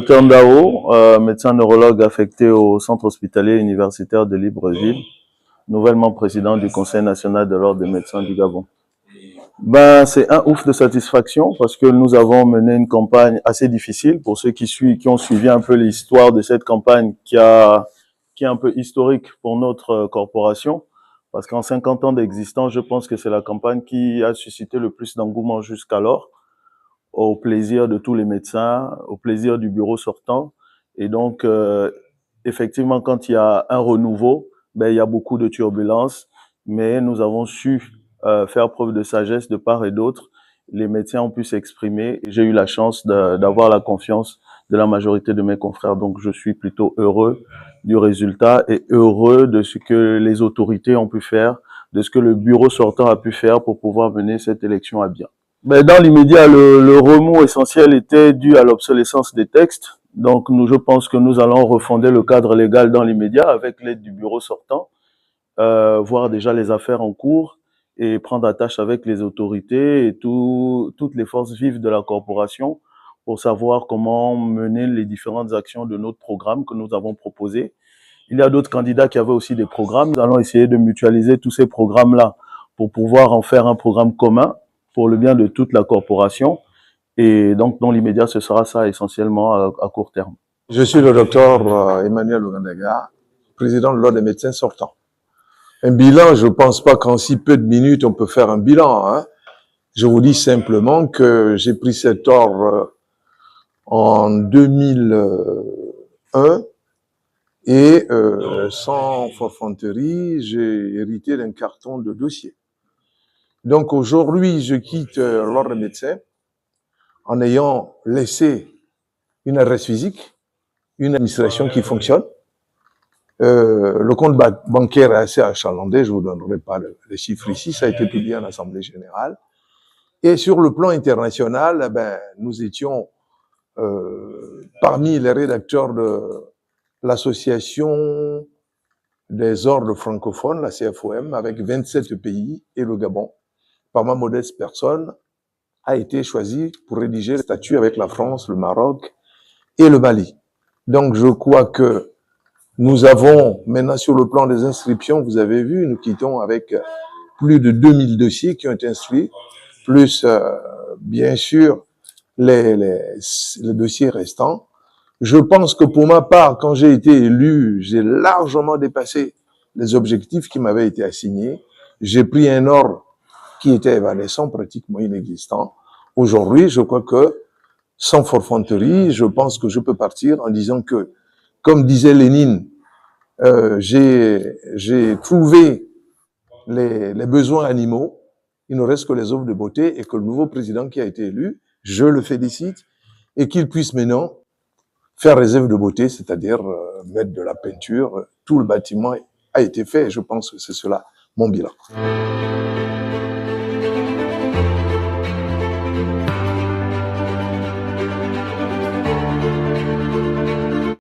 Dr Ndao, médecin neurologue affecté au centre hospitalier universitaire de Libreville, nouvellement président du Conseil national de l'ordre des médecins du Gabon. Ben, c'est un ouf de satisfaction parce que nous avons mené une campagne assez difficile. Pour ceux qui ont suivi un peu l'histoire de cette campagne qui est un peu historique pour notre corporation. Parce qu'en 50 ans d'existence, je pense que c'est la campagne qui a suscité le plus d'engouement jusqu'alors, au plaisir de tous les médecins, au plaisir du bureau sortant. Et donc, effectivement, quand il y a un renouveau, ben, il y a beaucoup de turbulences, mais nous avons su faire preuve de sagesse de part et d'autre. Les médecins ont pu s'exprimer. J'ai eu la chance d'avoir la confiance de la majorité de mes confrères. Donc, je suis plutôt heureux du résultat et heureux de ce que les autorités ont pu faire, de ce que le bureau sortant a pu faire pour pouvoir mener cette élection à bien. Mais dans l'immédiat, le remous essentiel était dû à l'obsolescence des textes. Donc, je pense que nous allons refonder le cadre légal dans l'immédiat avec l'aide du bureau sortant, voir déjà les affaires en cours et prendre attache avec les autorités et toutes les forces vives de la corporation pour savoir comment mener les différentes actions de notre programme que nous avons proposé. Il y a d'autres candidats qui avaient aussi des programmes. Nous allons essayer de mutualiser tous ces programmes-là pour pouvoir en faire un programme commun pour le bien de toute la corporation. Et donc, dans l'immédiat, ce sera ça essentiellement à court terme. Je suis le docteur Emmanuel Ogandaga, président de l'Ordre des médecins sortants. Un bilan, je ne pense pas qu'en si peu de minutes, on peut faire un bilan. Hein. Je vous dis simplement que j'ai pris cet ordre en 2001 et sans forfanterie, j'ai hérité d'un carton de dossier. Donc aujourd'hui, je quitte l'Ordre des médecins en ayant laissé une adresse physique, une administration qui fonctionne. Le compte bancaire est assez achalandé, je ne vous donnerai pas les chiffres ici, ça a été publié en Assemblée générale. Et sur le plan international, ben, nous étions parmi les rédacteurs de l'association des ordres francophones, la CFOM, avec 27 pays, et le Gabon, par ma modeste personne, a été choisi pour rédiger le statut avec la France, le Maroc et le Mali. Donc je crois que nous avons maintenant sur le plan des inscriptions, vous avez vu, nous quittons avec plus de 2000 dossiers qui ont été instruits, plus bien sûr les dossiers restants. Je pense que pour ma part, quand j'ai été élu, j'ai largement dépassé les objectifs qui m'avaient été assignés. J'ai pris un ordre qui était évanescent, pratiquement inexistant. Aujourd'hui, je crois que, sans forfanterie, je pense que je peux partir en disant que, comme disait Lénine, j'ai trouvé les besoins animaux, il ne reste que les œuvres de beauté, et que le nouveau président qui a été élu, je le félicite, et qu'il puisse maintenant faire les œuvres de beauté, c'est-à-dire mettre de la peinture. Tout le bâtiment a été fait, et je pense que c'est cela mon bilan.